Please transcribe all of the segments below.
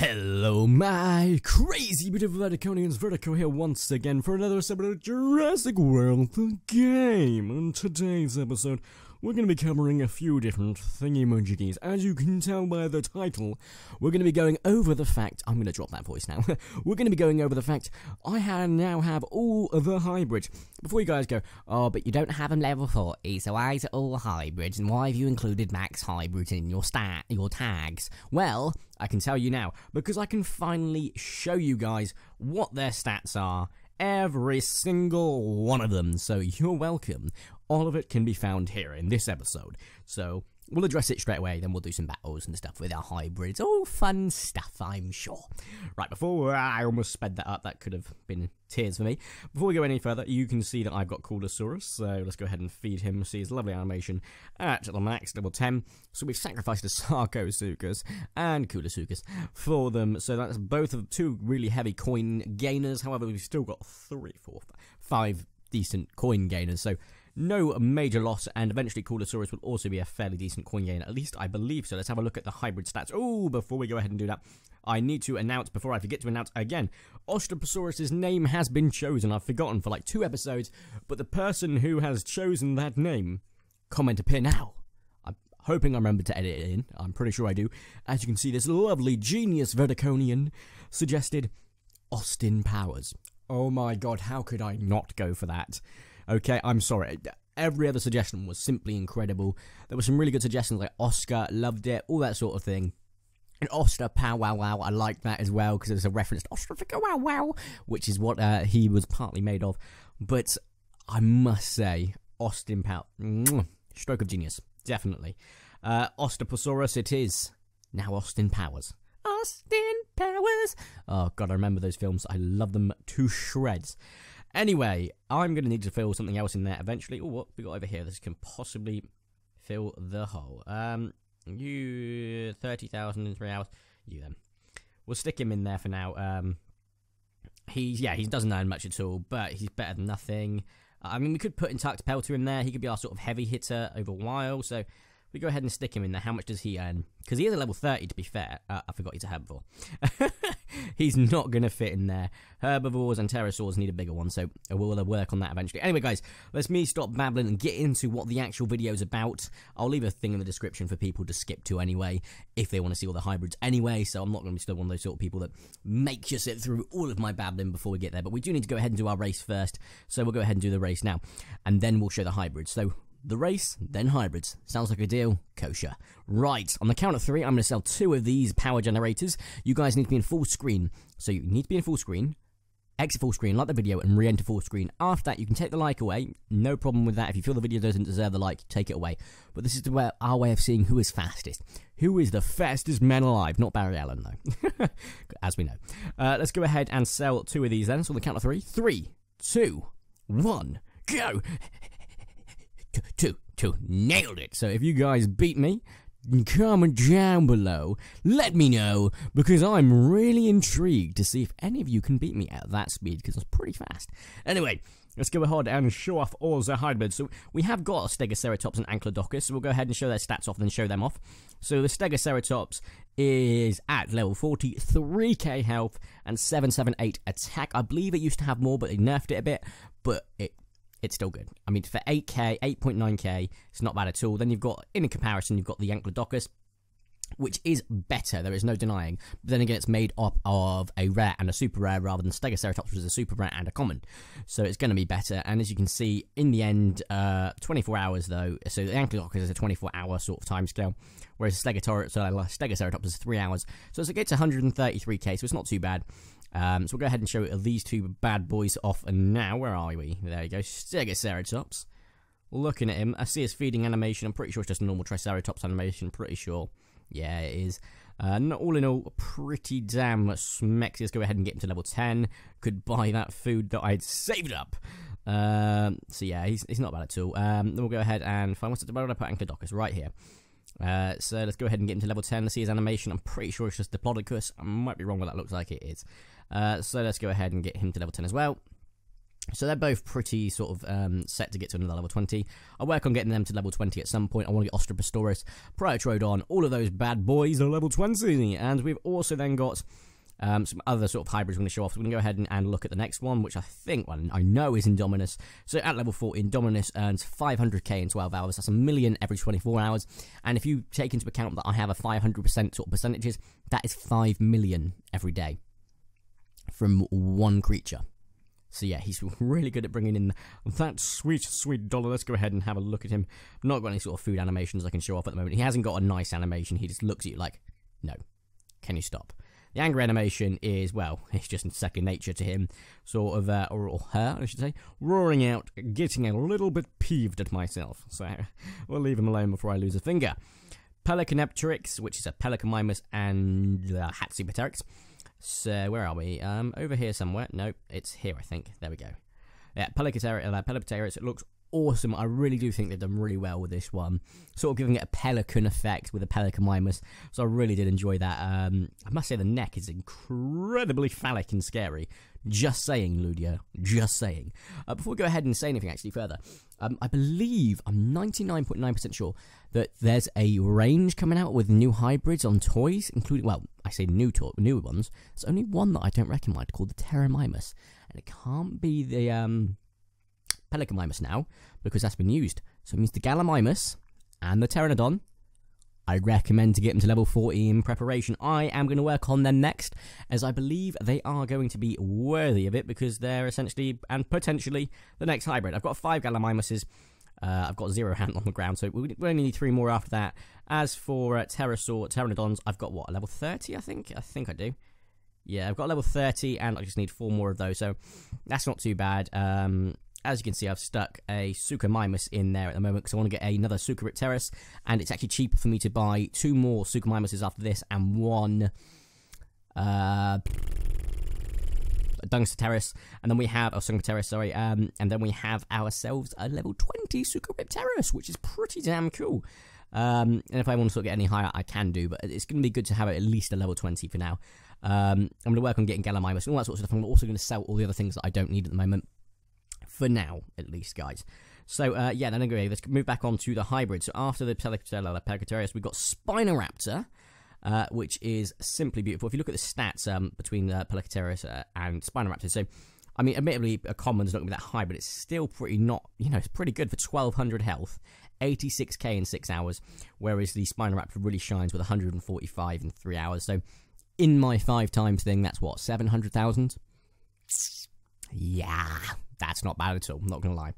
Hello my crazy bit of Verticonians, Vertico here once again for another episode of Jurassic World the game. In today's episode, we're going to be covering a few different thingy-majiggies. As you can tell by the title, we're going to be going over the fact, I'm going to drop that voice now, we're going to be going over the fact I now have all of the hybrids. Before you guys go, oh, but you don't have them level 40, so why is it all hybrids, and why have you included max hybrids in your tags? Well, I can tell you now, because I can finally show you guys what their stats are. Every single one of them, so you're welcome. All of it can be found here in this episode. So we'll address it straight away, then we'll do some battles and stuff with our hybrids. All fun stuff, I'm sure. Right, before I almost sped that up, that could have been tears for me. Before we go any further, you can see that I've got Koolasaurus, so let's go ahead and feed him, see his lovely animation at the max, level 10. So we've sacrificed a Suchoripterus and Koolasaurus for them, so that's both of two really heavy coin gainers. However, we've still got 3, 4, 5 decent coin gainers, so no major loss, and eventually Koolasaurus will also be a fairly decent coin gainer, at least I believe so. Let's have a look at the hybrid stats. Oh, before we go ahead and do that, I need to announce, before I forget to announce again, Ostaposaurus' name has been chosen. I've forgotten for like 2 episodes, but the person who has chosen that name, comment appear now. I'm hoping I remember to edit it in. I'm pretty sure I do. As you can see, this lovely genius Verticonian suggested Austin Powers. Oh my god, how could I not go for that? Okay, I'm sorry. Every other suggestion was simply incredible. There were some really good suggestions like Oscar, loved it, all that sort of thing. And Oster Pow Wow Wow, I like that as well because it's a reference to Ostrafica Wow Wow, which is what he was partly made of. But I must say, Austin Pow, stroke of genius, definitely. Ostaposaurus it is. Now Austin Powers. Austin Powers. Oh god, I remember those films. I love them to shreds. Anyway, I'm going to need to fill something else in there eventually. Oh, what we got over here? This can possibly fill the hole. You 30,000 in 3 hours. You then. We'll stick him in there for now. He doesn't earn much at all, but he's better than nothing. I mean, we could put Intact Pelter in there. He could be our sort of heavy hitter over a while. So we go ahead and stick him in there. How much does he earn? Because he is a level 30, to be fair. I forgot he's a herbivore. He's not going to fit in there. Herbivores and pterosaurs need a bigger one, so we'll work on that eventually. Anyway, guys, let's stop babbling and get into what the actual video is about. I'll leave a thing in the description for people to skip to anyway, if they want to see all the hybrids anyway, so I'm not going to be still one of those sort of people that make you sit through all of my babbling before we get there. But we do need to go ahead and do our race first, so we'll go ahead and do the race now, and then we'll show the hybrids. So the race, then hybrids. Sounds like a deal? Kosher. Right, on the count of 3, I'm going to sell 2 of these power generators. You guys need to be in full screen. So you need to be in full screen, exit full screen, like the video, and re-enter full screen. After that, you can take the like away. No problem with that. If you feel the video doesn't deserve the like, take it away. But this is our way of seeing who is fastest. Who is the fastest man alive? Not Barry Allen, though. As we know. Let's go ahead and sell 2 of these then. So on the count of 3. 3, 2, 1, go! 2, nailed it. So if you guys beat me, comment down below, let me know, because I'm really intrigued to see if any of you can beat me at that speed, because it's pretty fast. Anyway, let's go ahead and show off all the hybrids. So we have got Stegaceratops and Anklyodocus, so we'll go ahead and show their stats off and then show them off. So the Stegaceratops is at level 40, 3k health, and 778 attack. I believe it used to have more, but they nerfed it a bit, but it's still good. I mean, for 8k, 8.9k, it's not bad at all. Then you've got, in comparison, you've got the Anklyodocus, which is better, there is no denying. But then again, it's made up of a rare and a super rare, rather than Stegaceratops, which is a super rare and a common. So it's going to be better. And as you can see, in the end, 24 hours though. So the Anklyodocus is a 24-hour sort of time scale, whereas Stegaceratops is 3 hours. So it gets 133k, so it's not too bad. So we'll go ahead and show these 2 bad boys off, and now, where are we? There you go, Stegaceratops. Looking at him, I see his feeding animation. I'm pretty sure it's just a normal Triceratops animation, pretty sure. Yeah, it is. All in all, pretty damn smexy. Let's go ahead and get him to level 10. Could buy that food that I'd saved up. So yeah, he's not bad at all. Then we'll go ahead and find what's about. I put Anklyodocus right here. So let's go ahead and get him to level 10. Let's see his animation. I'm pretty sure it's just Diplotator. I might be wrong, but that looks like it is. So let's go ahead and get him to level 10 as well. So they're both pretty sort of set to get to another level 20. I'll work on getting them to level 20 at some point. I want to get Ostaposaurus, Priotrodon, all of those bad boys are level 20. And we've also then got some other sort of hybrids we're going to show off. So we're going to go ahead and look at the next one, which I think, well, I know is Indominus. So at level 14, Indominus earns 500k in 12 hours. That's 1 million every 24 hours. And if you take into account that I have a 500% sort of percentages, that is 5 million every day from one creature. So yeah, he's really good at bringing in that sweet, sweet dollar. Let's go ahead and have a look at him. I've not got any sort of food animations I can show off at the moment. He hasn't got a nice animation. He just looks at you like, no, can you stop? The anger animation is, well, it's just second nature to him. Sort of, or her, I should say, roaring out, getting a little bit peeved at myself. So we'll leave him alone before I lose a finger. Pelecanipteryx, which is a Pelecanipteryx, and Suchoripterus. So, where are we? Over here somewhere. Nope, it's here, I think. There we go. Yeah, Pelecanipteryx, it looks awesome. I really do think they've done really well with this one. Sort of giving it a pelican effect with a Pelecanipteryx. So I really did enjoy that. I must say the neck is incredibly phallic and scary. Just saying, Ludia. Just saying. Before we go ahead and say anything actually further, I believe, I'm 99.9% sure, that there's a range coming out with new hybrids on toys, including, well, I say new ones. There's only one that I don't recommend called the Pteromimus. And it can't be the Pelecanipteryx now, because that's been used. So it means the Giganocephalus and the Pteranodon, I recommend to get them to level 40 in preparation. I am going to work on them next, as I believe they are going to be worthy of it, because they're essentially, and potentially, the next hybrid. I've got 5 Giganocephaluses. I've got 0 hand on the ground, so we only need 3 more after that. As for Pteranodons, I've got, what, a level 30, I think? I think I do. Yeah, I've got level 30, and I just need 4 more of those, so that's not too bad. As you can see, I've stuck a Suchoripterus in there at the moment because I want to get another Suchoripterus, and it's actually cheaper for me to buy 2 more Suchoripteruses after this and 1 Dungsterus, and then we have Suchoripterus, sorry, and then we have ourselves a level 20 Suchoripterus, which is pretty damn cool. And if I want to sort of get any higher, I can do, but it's going to be good to have at least a level 20 for now. I'm going to work on getting Giganocephalus and all that sort of stuff. I'm also going to sell all the other things that I don't need at the moment. For now, at least, guys. So, yeah, then anyway, let's move back on to the hybrid. So, after the Pelecanipteryx, we've got Spinoraptor, which is simply beautiful. If you look at the stats between Pelecanipteryx and Spinoraptor, so, I mean, admittedly, a common's not going to be that high, but it's still pretty not, you know, it's pretty good for 1200 health, 86k in 6 hours, whereas the Spinoraptor really shines with 145 in 3 hours. So, in my 5 times thing, that's what, 700,000? Yeah. That's not bad at all, I'm not going to lie.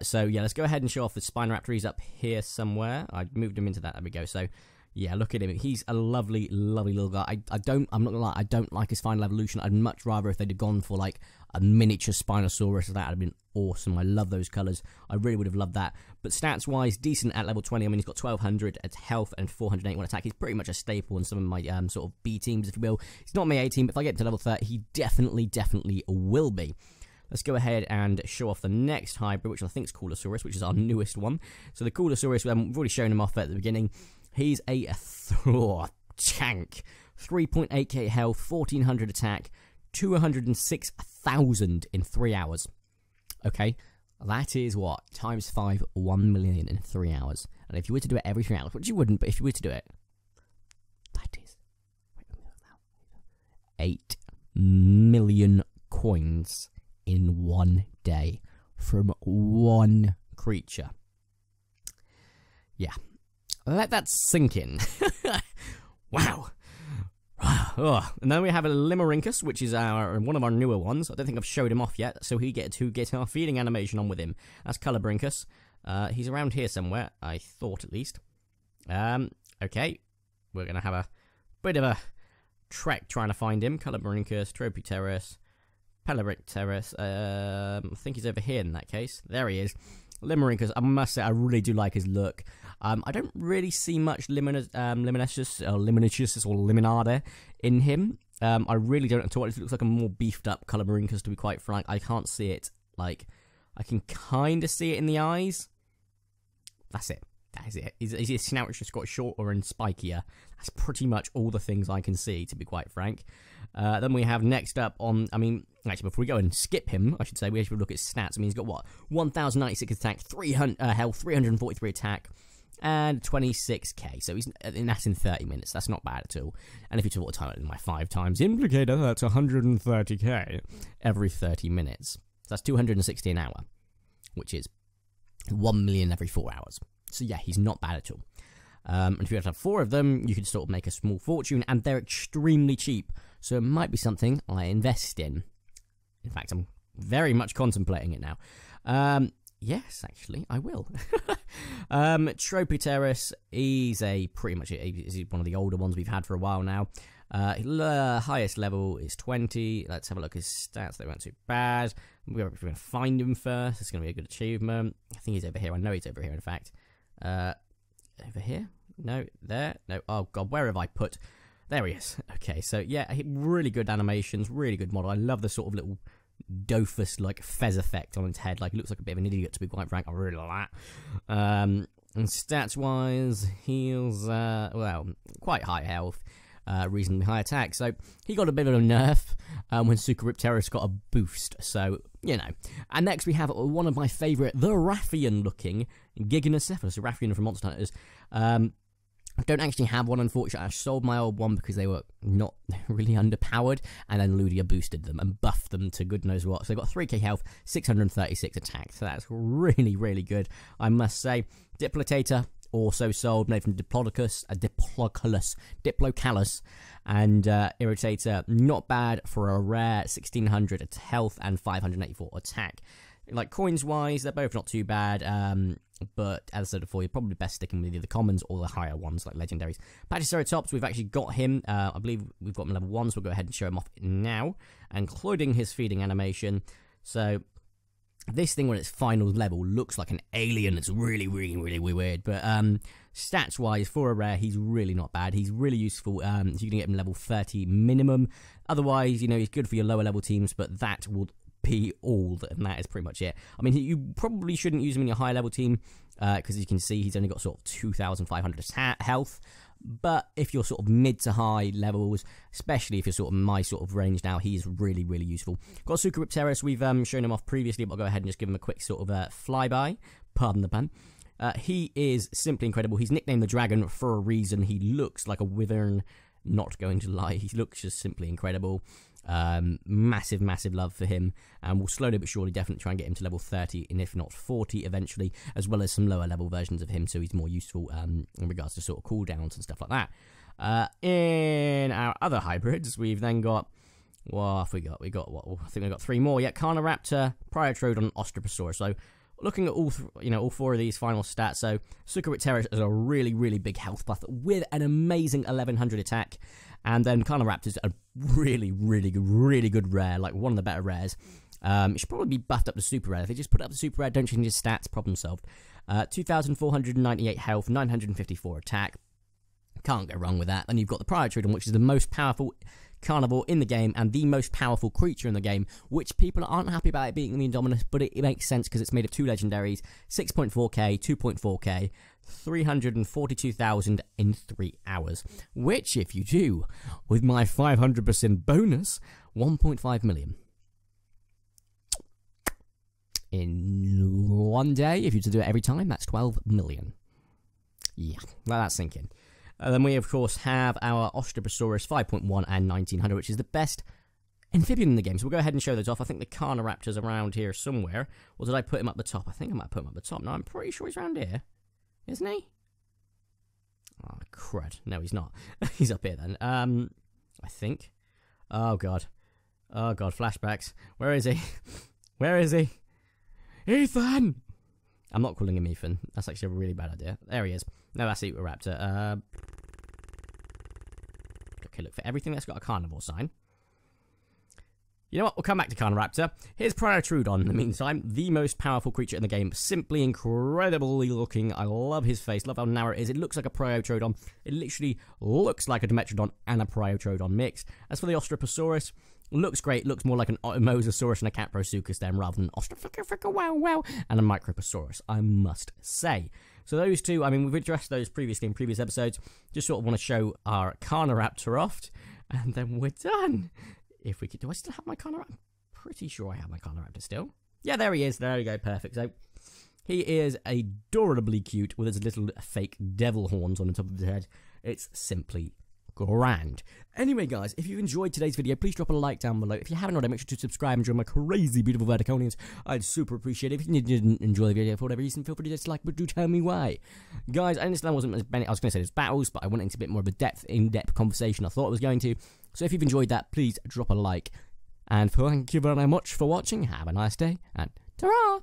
So, yeah, let's go ahead and show off the Spinoraptor. He's up here somewhere. I moved him into that. There we go. So, yeah, look at him. He's a lovely, lovely little guy. I'm not going to lie, I don't like his final evolution. I'd much rather if they'd have gone for, like, a miniature Spinosaurus. That would have been awesome. I love those colours. I really would have loved that. But stats-wise, decent at level 20. I mean, he's got 1200 at health and 481 attack. He's pretty much a staple in some of my sort of B teams, if you will. He's not my A team, but if I get to level 30, he definitely will be. Let's go ahead and show off the next hybrid, which I think is Koolasaurus, which is our newest one. So the Koolasaurus, we've already shown him off at the beginning. He's a tank. 3.8k health, 1400 attack, 206,000 in 3 hours. Okay, that is what? Times 5, 1 million in 3 hours. And if you were to do it every 3 hours, which you wouldn't, but if you were to do it, that is 8 million coins in 1 day from 1 creature. Yeah, let that sink in. Wow. Oh. And then we have a Limnorhynchus, which is one of our newer ones. I don't think I've showed him off yet, so we get to get our feeding animation on with him. That's Limnorhynchus. He's around here somewhere, I thought at least. Okay, we're gonna have a bit of a trek trying to find him. Limnorhynchus, Tropeogopterus, Pachyceratops, I think he's over here in that case. There he is. Limnorhynchus, I must say, I really do like his look. I don't really see much Limnorhynchus or Limonade in him. I really don't at all. It looks like a more beefed up Limnorhynchus, to be quite frank. I can't see it. Like, I can kind of see it in the eyes. That's it. That is it. His snout has just got shorter and spikier. That's pretty much all the things I can see, to be quite frank. Then we have next up on, I mean, actually, before we go and skip him, I should say, we should look at stats. I mean, he's got what? 1,096 attack, 300 health, 343 attack, and 26k. So and that's in 30 minutes. That's not bad at all. And if you talk time in my 5 times implicator, that's 130k every 30 minutes. So that's 260 an hour, which is 1 million every 4 hours. So yeah, he's not bad at all. And if you have to have 4 of them, you can sort of make a small fortune, and they're extremely cheap. So it might be something I invest in. In fact, I'm very much contemplating it now. Yes, actually, I will. Tropeogopterus, he's he's one of the older ones we've had for a while now. Highest level is 20. Let's have a look at his stats. They weren't too bad. We're going to find him first. It's going to be a good achievement. I think he's over here. I know he's over here, in fact. Over here? No, there? No. Oh, God, where have I put? There he is. Okay, so, yeah, really good animations, really good model. I love the sort of little doofus, like, fez effect on its head. Like, he looks like a bit of an idiot, to be quite frank. I really like that. And stats-wise, he's, well, quite high health. Reasonably high attack, so he got a bit of a nerf when Suchoripterus got a boost, so, you know. And next we have one of my favourite, the Raffian-looking Giganocephalus, a Raffian from Monster Hunters. I don't actually have one, unfortunately. I sold my old one because they were not really underpowered, and then Ludia boosted them and buffed them to good knows what. So they got 3k health, 636 attack, so that's really, really good, I must say. Diplotator, also sold, made from Diplodocus, Diplocalus, and Irritator, not bad for a rare, 1600 health and 584 attack. Like, coins-wise, they're both not too bad, but as I said before, you're probably best sticking with either the commons or the higher ones, like legendaries. Pachyceratops, we've actually got him, I believe we've got him level 1, so we'll go ahead and show him off now, including his feeding animation. So this thing, when it's final level, looks like an alien. It's really, really, really weird. But stats-wise, for a rare, he's really not bad. He's really useful. So you can get him level 30 minimum. Otherwise, you know, he's good for your lower level teams, but that will be all, and that is pretty much it. I mean, you probably shouldn't use him in your high level team, because as you can see, he's only got sort of 2,500 health. But if you're sort of mid to high levels, especially if you're sort of my sort of range now, he is really, really useful. Got Suchoripterus, we've shown him off previously, but I'll go ahead and just give him a quick sort of flyby. Pardon the pun. He is simply incredible. He's nicknamed the Dragon for a reason. He looks like a wyvern, not going to lie. He looks just simply incredible. Massive, massive love for him, and we'll slowly but surely definitely try and get him to level 30, and if not 40 eventually, as well as some lower level versions of him, so he's more useful in regards to sort of cooldowns and stuff like that. In our other hybrids, we've then got, what have we got? I think we've got 3 more. Yeah, Carnoraptor, Priotrodon, Ostaposaurus. So looking at all 4 of these final stats, so Suchoripterus is a really, really big health buff with an amazing 1100 attack. And then Carnoraptor's a really, really good rare, like one of the better rares. It should probably be buffed up to super rare. If they just put up the super rare, don't change his stats, problem solved. 2,498 health, 954 attack. Can't go wrong with that. Then you've got the Priotrodon, which is the most powerful carnivore in the game and the most powerful creature in the game, which people aren't happy about it being the Indominus, but it makes sense because it's made of 2 legendaries, 6.4k, 2.4k, 342,000 in 3 hours, which if you do with my 500% bonus, 1.5 million. In one day, if you were to do it every time, that's 12 million. Yeah, let that sink in. Then we, of course, have our Ostaposaurus 5.1 and 1900, which is the best amphibian in the game. So we'll go ahead and show those off. I think the Carnoraptor's around here somewhere. Or did I put him up the top? I think I might put him up the top. No, I'm pretty sure he's around here. Isn't he? Oh, crud. No, he's not. He's up here, then. I think. Oh, God. Oh, God, flashbacks. Where is he? Where is he? Ethan! I'm not calling him Ethan. That's actually a really bad idea. There he is. No, that's Eatoraptor. Okay, look, for everything that's got a carnivore sign, You know what? We'll come back to Carnoraptor. Here's Priotrodon, in the meantime. The most powerful creature in the game. Simply incredibly looking. I love his face. Love how narrow it is. It looks like a Priotrodon. It literally looks like a Dimetrodon and a Priotrodon mix. As for the Ostaposaurus, looks great. Looks more like an Mosasaurus and a Caprosuchus then, rather than wow and a Microposaurus, I must say. So those two, I mean, we've addressed those previously in previous episodes. Just sort of want to show our Carnoraptor off, and then we're done. If we could, do I still have my Carnoraptor? Pretty sure I have my Carnoraptor still. Yeah, there he is. There we go. Perfect. So he is adorably cute with his little fake devil horns on the top of his head. It's simply grand. Anyway, guys, if you enjoyed today's video, please drop a like down below. If you haven't already, make sure to subscribe and join my crazy, beautiful Verticonians. I'd super appreciate it. If you didn't enjoy the video for whatever reason, feel free to dislike, but do tell me why. Guys, I understand it wasn't as many, I was going to say there's battles, but I went into a bit more of a in-depth conversation I thought I was going to. So if you've enjoyed that, please drop a like. And thank you very much for watching. Have a nice day, and ta-ra!